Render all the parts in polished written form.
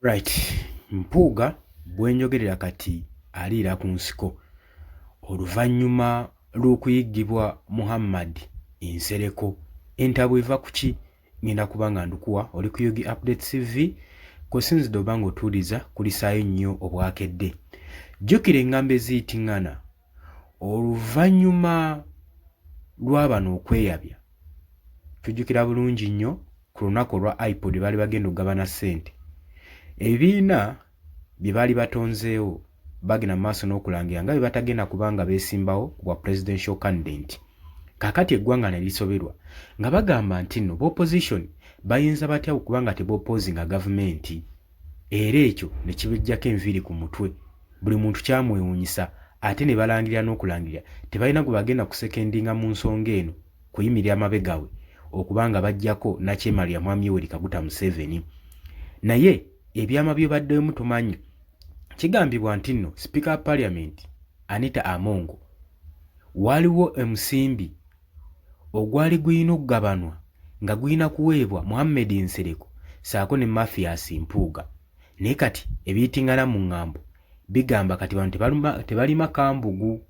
Right. Mpuuga bwenjogerera kati aliira ku nsiko oluvannyuma lw'okuyiggibwa Muhammad Nsereko. Entabwe eva ku ki? Ngenda kuba nga ndukuwa oli ku Yogi Update TV kw'osinzidde oba ng'otuuliza kulisaayo nnyo obwakedde. Jjukira eŋŋambo eziyitiŋŋana oluvannyuma lw'abano okweyabya. Tujjukira bulungi nnyo ku lunaku olwa iPod baali bagenda okugabana ssente. Ebibiina bye baali batonzeewo bagenda mu maaso n'okulangira nga bye batagenda kubanga beesimbawo bwa presidential candidate. Kaakati eggwanga ne lisoberwa nga bagamba nti nno b'opposition bayinza batya okubanga tebopposinga gavumenti. Era ekyo ne kibajjako enviiri ku mutwe. Buli muntu kyamwewuunyisa ate ne balangirira n'okulangirira tebalina gwe bagenda kusekendinga mu nsonga eno kuyimirira amabega we okubanga bajjako Nakyemalira Mwami Yoweri Kaguta Museveni. Naye ebyama by'obaddemu tumanyi. Kigambibwa nti nno Speaker wa Parliament Anita Amongo waliwo omusimbi ogwali gulina okugabanwa nga gulina kuweebwa Muhammad Nsereko saako ne Mathias Mpuuga. Naye kati ebiyitiŋŋana mu ŋŋambo bigamba kati bano tebalima kambugu.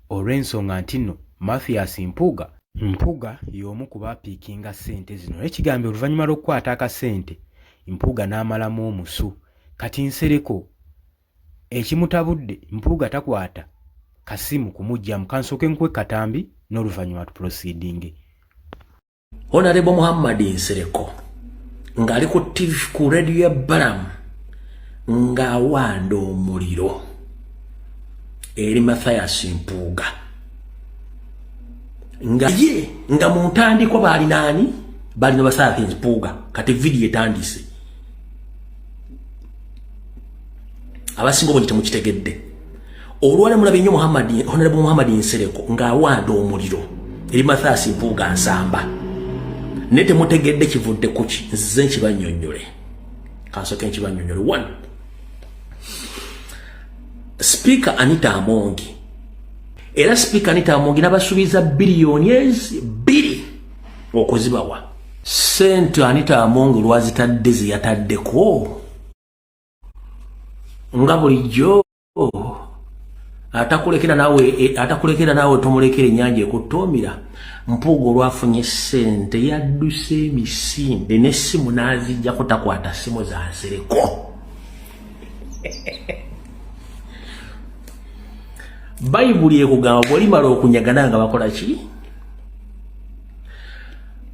Olw'ensonga nti nno Mathias Mpuuga y'omu ku baapiikinga ssente zino. Naye kigambye oluvannyuma lw'okukwata akasente Mpuuga n'amalamu omusu. Kati Nsereko ekimutabudde Mpuuga takwata kasimu kumugyamu. Kansooke nkuwe katambi n'oluvannyuma tuproceedinge. Honorable Muhammad Nsereko ng'ali ku TV ku radio ya Balamu ng'awanda omuliro eri Mathias Mpuuga nga mu ntandikwa baali naani? Balina Mathias Mpuuga. Kati video etandise. Abasinga obungi temukitegedde. Olwale mulabe nnyo Honorable Muhammad Nsereko ng'awanda omuliro eri Mathias Mpuuga nsamba. Ne temutegedde kivudde kuki? Nze nkibannyonnyole. Kansooke nkibannyonnyole. 1. Speaker Anita Amongi. Era Speaker Anita Amongi n'abasuubiza biliyoni 2 okuzibawa. Ssente Anita Amongi lwazitadde ze yataddeko nga bulijjo atakulekera naawe tomulekera ennyanja ekuttoomera. Mpuuga olwafunye ssente yadduse emisinde n'essimu n'azijja kutakwata ssimu za Nsereko. Bayibuli ekugamba bw'olimala okunyagana nga bakola ki?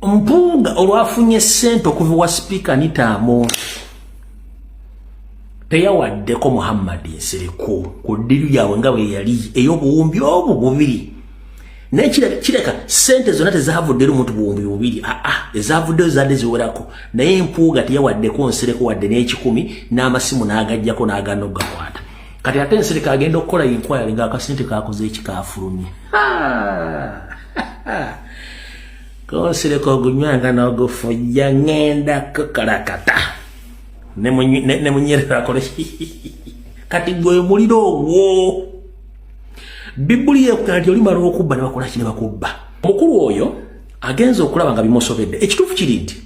Mpuuga olwafunye ssente okuva wa Speaker Anita Amongi teyawaddeko Muhammad Nsereko ku ddiru yaabwe nga bwe yali ey'obuwumbi obwo 2. Naye kireka ssente zonna tezaavuddeyo omuntu buwumbi 2. Ezaavuddeyo zadde ziwerako. Naye Mpuuga teyawaddeko Nsereko wadde n'ekikumi n'amasimu n'agajjako n'agaana okugakwata. Kati ate Nsereko agenda okukola inquiry ng'akasente kakoze ekikaafulumye. Ko Nsereko ogunywanga n'ogufujja ngenda kukalakata. Ne munyerera akole kati gwe muliro ogwo. Bibuli ekugamba nti olimala okubba ne bakola ki ne bakubba. Omukulu oyo agenza okulaba nga bimusobedde. Ekituufu kiri nti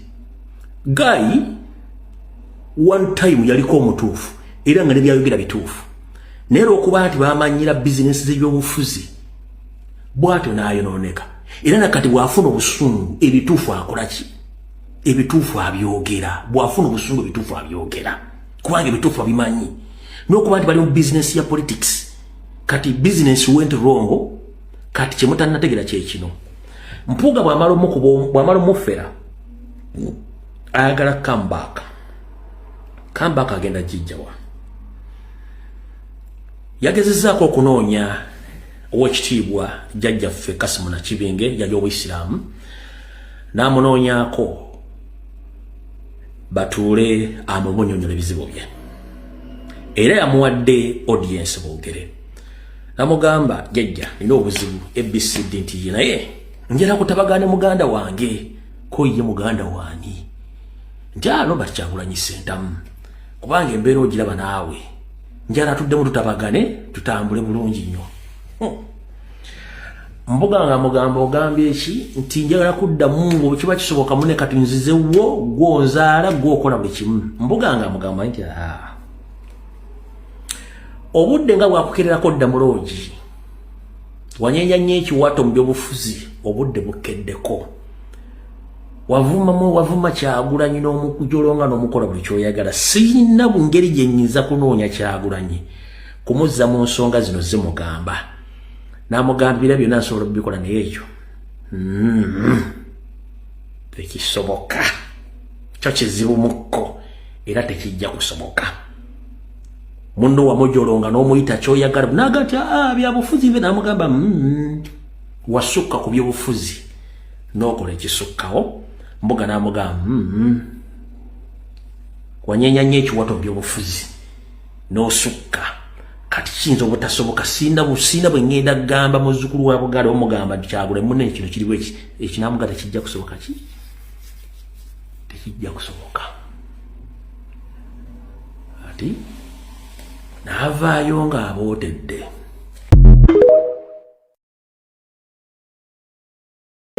Guy one time yaliko omutuufu era nga ne byayogera bituufu. Naye olw'okuba nti bamanyira bizinesi z'ebyobufuzi bw'atyo n'ayonooneka. Era nakati bw'afuna obusungu ebituufu akola ki? Ebituufu abyogera. Bw'afuna obusungu ebituufu abyogera kubanga ebituufu abimanyi. N'okuba nti bali mu bizinesi ya politics. Kati business went wrong. Kati kyemutanategera kye kino. Mpuuga bw'amala omufera ayagala comeback agenda jijjawa. Yagezezzaako okunoonya ow'ekitiibwa jjajjaffe Kasimu Nakibinge yali ow'Isiraamu n'amunoonyaako batuule amubunyonnyola ebizibu bye. Era yamuwadde audience boogere. Namugamba jjajja nina obuzibu ABCD nti ye naye njala kutabagane muganda wange ko ye muganda wani nti Robert Kyagulanyi Ssentamu kubanga embeera ogiraba naawe njala tuddemu tutabagane tutambule bulungi nnyo. Mbuga nga mugamba ogambye eki nti njagala kudda mungu kiba kisoboka mune kati nzize wo gwonzaala gwokola buli kimu. Mbuga nga mugamba nti obudde nga bwakukererako dda muloogi wanyenya nnyo ekiwato mu byobufuzi obudde bukeddeko wavuma Kyagulanyi n'omujolonga n'omukola buli kyoyagala. Sirina bungeri gye nnyinza kunoonya Kyagulanyi kumuzza mu nsonga zino zimugamba n'amugambira byonna nsobola okubikola naye ekyo tekisoboka. Kyo kizibu mukko era tekijja kusoboka. Mundo wa mojolonga n'omuyita kyoyagala n'agati byabufuzi bye n'amugamba wasukka ku byobufuzi n'okola ekisukkawo. Mbuga n'amugamba wanyenya nnyo ekiwato byobufuzi n'osukka kati kiyinza obutasoboka. Sina bwe ngenda kugamba muzzukulu wa Buganda omugamba Kyagulanyi munne kino kiriwo ekinamuganda kijja kusoboka tekijja kusoboka. Ati n'avaayo ng'abootedde.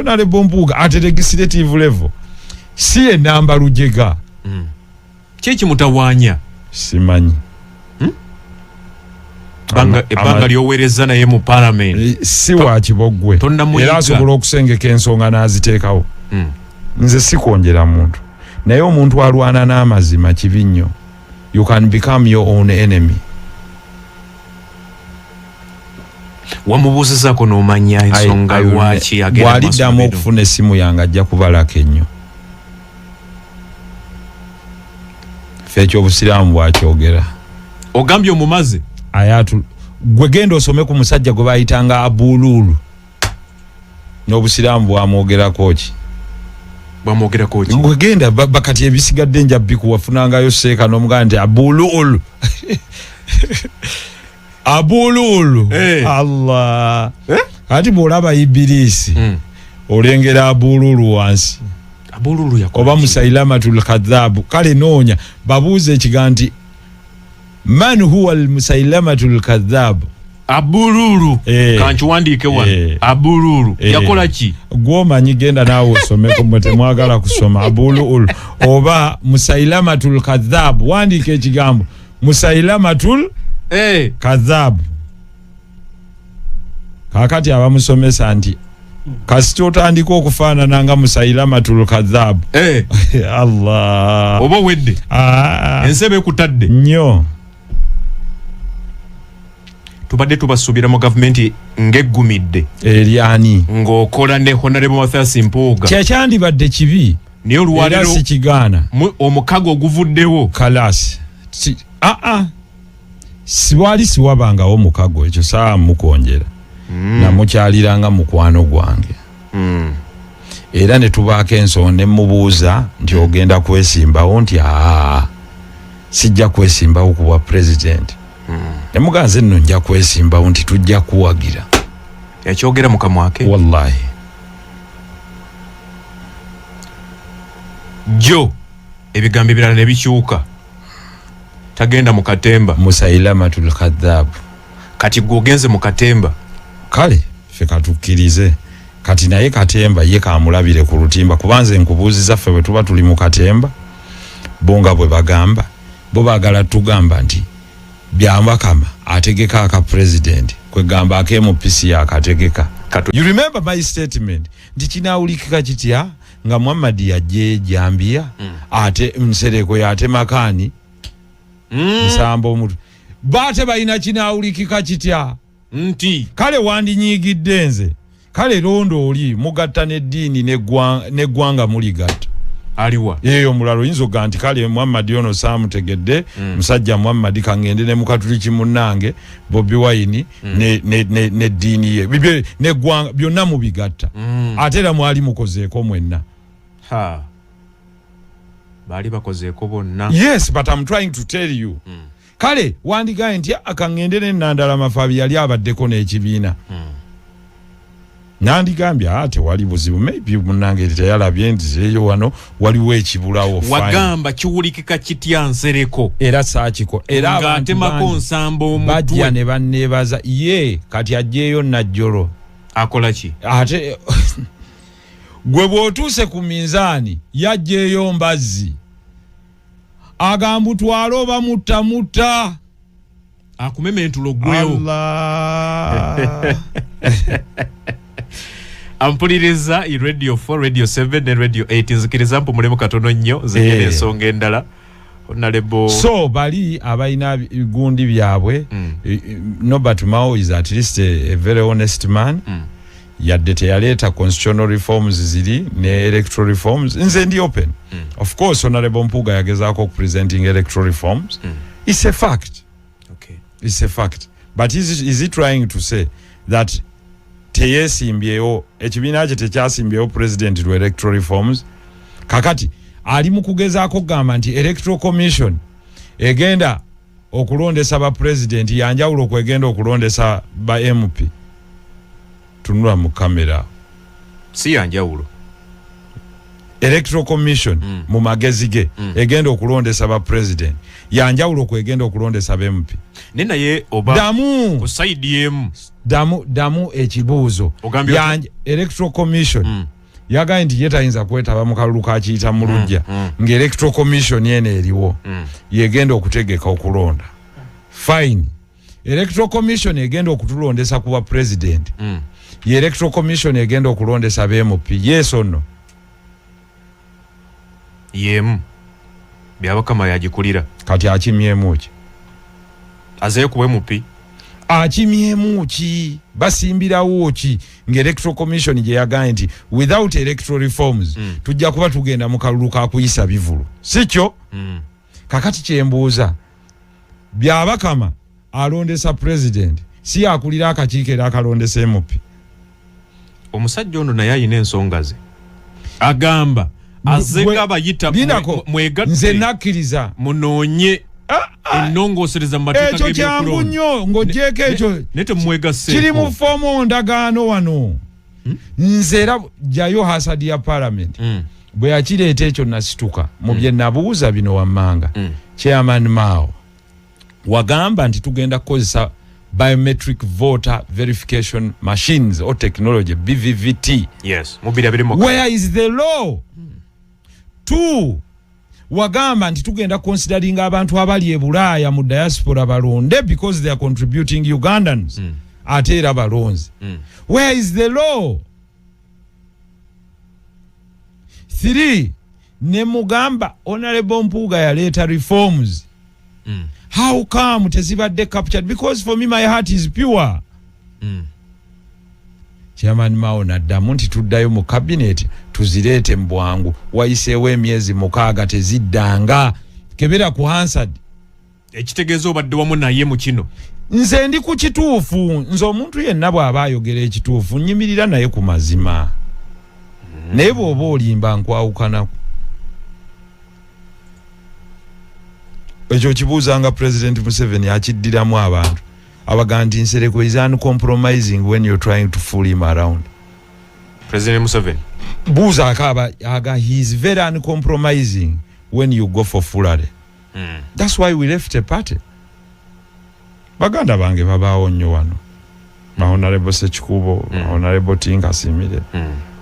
Nale Bombuga at legislative level si enamba Lujega Kiki mutawanya simanyi ebanga lyowereza naye mu parliament si wa Kibogwe era asobola okusengeka ensonga n'aziteekawo. Nze sikwongera muntu naye omuntu alwana n'amazima kibi nnyo. You can become your own enemy. Wamubuuzizako n'omanya ensonga lwaki agenda bw'aliddamu okufuna essimu yange ajja kubalako ennyo. Ffe eky'obusiraamu bwakyogera. Ogambye omumaze ayatu gwe genda osome ku musajja gwe bayitanga Abululu n'obusiraamu bwamwogerako ki gwe genda bakati ebisigadde njabbiku wafunangayo seeka n'omuganda nti Abululu Abululu Allah ati bw'olaba Ibilisi olengera Abululu wansi oba Musailamatul Kadhabu kale noonya babuuze ekiganti man huwa al-Musailamatul Kadhabu Abululu kanchiwandiike wano Abululu yakola ki gwomanyi genda naawe osomeko mwe temwagala kusoma Abululu oba Musailamatul Kadhabu wandiika ekigambo Musailamatul Kadhabu. Kakati abamusomesa nti kasita otandika okufaanana nga Musailamatul Kadhabu Allah oba wedde ensebe kutadde nnyo. Tubadde tubasuubira mu gavumenti ng'eggumidde eryani ng'okola ne Honorable Mathias Mpuuga kyekyandibadde kibi naye olwaleero si kigaana omukago oguvuddewo kalasi siwali siwabangawo mukago ekyo saa mukonjera namukyaliranga mukwano gwange era ne tubaako ensonga ne mubuuza nti ogenda kwesimbawo nti sijja kwesimbawo ku bwa president ne muganze nno nja kwesimbawo nti tujja kuwagira yakyogera mu kamwa ke wallahi jo ebigambo ebirala ne bikyuka tagenda mu katemba Musailamatul Kadhabu kati gwogenze mu katemba kale ffe katukkirize kati naye katemba ye kamulabire ku lutimba kubanze nkubuuziza ffe bwe tuba tuli mu katemba bonga bwe bagamba bo baagala tugamba nti byambakama ategeka aka president kwe gamba ake mu PC akategeka. You remember my statement nti kinawulikika kitya nga Muhammad yajje jambia ate Nsereko yate makani nsambo omuntu bate bayina kinawulikika kitya nti kale wandinyiigidde nze kale londo oli mugatta n'eddiini n'eggwanga muligatta aliwa eyo mulalo yinzo ganti kale Muhammad ono samutegedde musajja Muhammad kangende ne mukatuliki munnange Bobi Wine ne ddiini ye bibye n'eggwanga byonna mubigatta atera mwali mukozeeko mwenna bali bakozeeko bonna. Yes, but I'm trying to tell you kale wandigaye nti akangende n'ennandala mafabi yali abaddeko n'ekibiina nandigambye ate wali buzibu maybe munnange teyalabye nti eyo wano waliwo ekibulawo wagamba kiwulikika kitya Nsereko era saakiko era ng'atemako nsambo omutwe bajja ne banneebaza ye kati ajjeeyo Najjolo akola ki ate gwe bw'otuuse ku minzaani yajjeeyo mbazzi agambu twaloba mutta akumementulo gwewo Allah ampuliriza i radio 4 radio 7 ne radio 8 nzikiriza mpumulemu katono nnyo zingene ensonga endala onalebo so bali abalina gundi byabwe Norbert Mao is at least a very honest man yadde teyaleeta constitutional reforms ziri ne electoral reforms nze ndi open of course honorable Mpuga yagezaako presenting electoral reforms it's a fact it's a fact but is he trying to say that teyesimbyewo ekibiina kye tekyasimbyewo president lwa electoral reforms kakati ali mu kugezaako kugamba nti electoral commission egenda okulondesa ba president yanjawulo kwegenda okulondesa ba MP tunula mu kamera si yanjawulo electoral commission mu magezi ge egenda okulondesa ba president yanjawulo kwegenda okulondesa ba MP nena ye oba damu ku side yemu damu ekibuuzo electoral commission yagaye nti yetayinza kwetaba mu kalulu kakiyita mu lujja ng'electoral commission yene eriwo yegenda okutegeka okulonda fine electoral commission egenda okutulondesa kuba president ye electoral commission egenda okulondesa BMP yes or no yemu byabakama yagikulira kati akimyemu ki azeyo ku BMP akimyemu ki basimbirawo ki ng'electoral commission gye yagaye nti without electoral reforms tujja kuba tugenda mu kalulu kakuyisa bivulu sikyo kakati kyembuuza byabakama alondesa president si akulira akakiiko era akalondesa MP omusajja ono naye ayina ensonga ze agamba azenga abayita mwegatte nze nakkiriza munoonye ennongoosereza mu mateeka ekyo kyangu nnyo ng'ogyeko ekyo nete mwegasseeko kiri mu foomu ndagaano wano nze era jjayo hasadi ya parliament bwe yakireeta ekyo nasituka mu bye nabuuza bino wammanga chairman Mao wagamba nti tugenda kukozesa biometric voter verification machines or technology BVVT yes mubira birimo where is the law two wagamba nti tugenda considering abantu abali e Bulaaya mu diaspora balonde because they are contributing Ugandans ate era balonzi where is the law three ne mugamba honorable Mpuga yaleeta reforms how come tezibadde captured because for me my heart is pure chairman Mao naddamu nti tuddayo mu cabinet tuzireete mbwangu wayiseewo emyezi 6 teziddanga kebera ku Hansard ekitegeeza obadde wamu naye mu kino nze ndi ku kituufu nze omuntu yenna bw'aba ayogera ekituufu nnyimirira naye ku mazima naye bw'oba olimba nkwawukanaku ekyo kibuuzanga President Museveni akiddiramu abantu abaga nti Nsereko is uncompromising when you're trying to fool him around. President Museveni buuza aga he is very uncompromising when you go for foolery. That's why we left a party. Baganda bange babaawo nnyo wano. Honorable Sechikubo, Honorable Tinga Simire.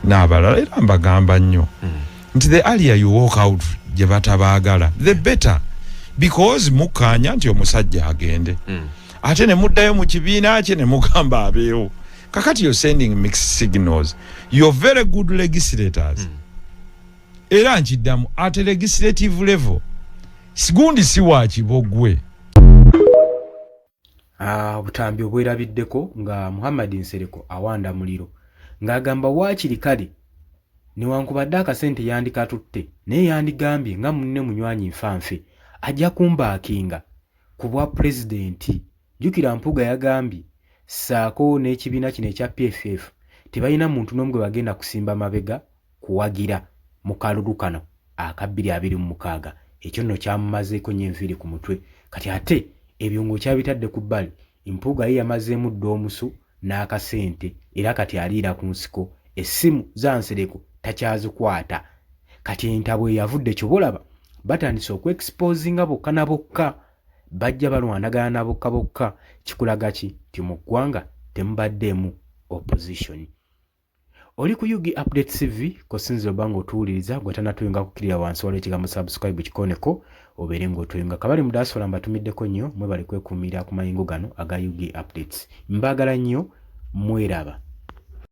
N'abalala era mbagamba nnyo. Nti the earlier you walk out gye batabaagala, the better. Because mukanya nti omusajja agende. Ate ne muddayo mu kibiina kye ne mugamba abeewo. Kakati you're sending mixed signals. You're very good legislators. Era nkiddamu at legislative level. Sigundi si wa kibogwe. Obutambi obwerabiddeko nga Muhammad Nsereko awanda muliro ng'agamba waakiri kale newankubadde akasente yandikatutte naye yandigambye nga munne munywanyi nfanfe ajja kumbaakinga ku bwa pulezidenti. Jjukira Mpuga yagambye ssaako n'ekibiina kino ekya PFF tebalina muntu n'omu gwe bagenda kusimba mabega kuwagira mu kalulu kano aka 2026. Ekyo nno kyamumazeeko nyenviri ku mutwe kati ate ebyo ng'okyabitadde ku bbali. Mpuga ye yamazeemu dda omusu n'akasente era kati aliira ku nsiko. Essimu za Nsereko takyazikwata. Kati entabo eyavudde kyobolaba batandise okuexposinga bokka na bokka. Bajja balwanagana na bokka bokka. Kikulaga ki ti mu ggwanga temubaddeemu opposition. Oli ku UG Update TV kosinzira banga otuwuliriza gwe tanatuyinga kukirira wansi waliwo ekigambo subscribe kikoneko obeere ng'otuyinga kabali mu diaspora mbatumiddeko nnyo mwebale kwekuumira ku mayingo gano aga UG Updates. Mbagala nnyo mweraba.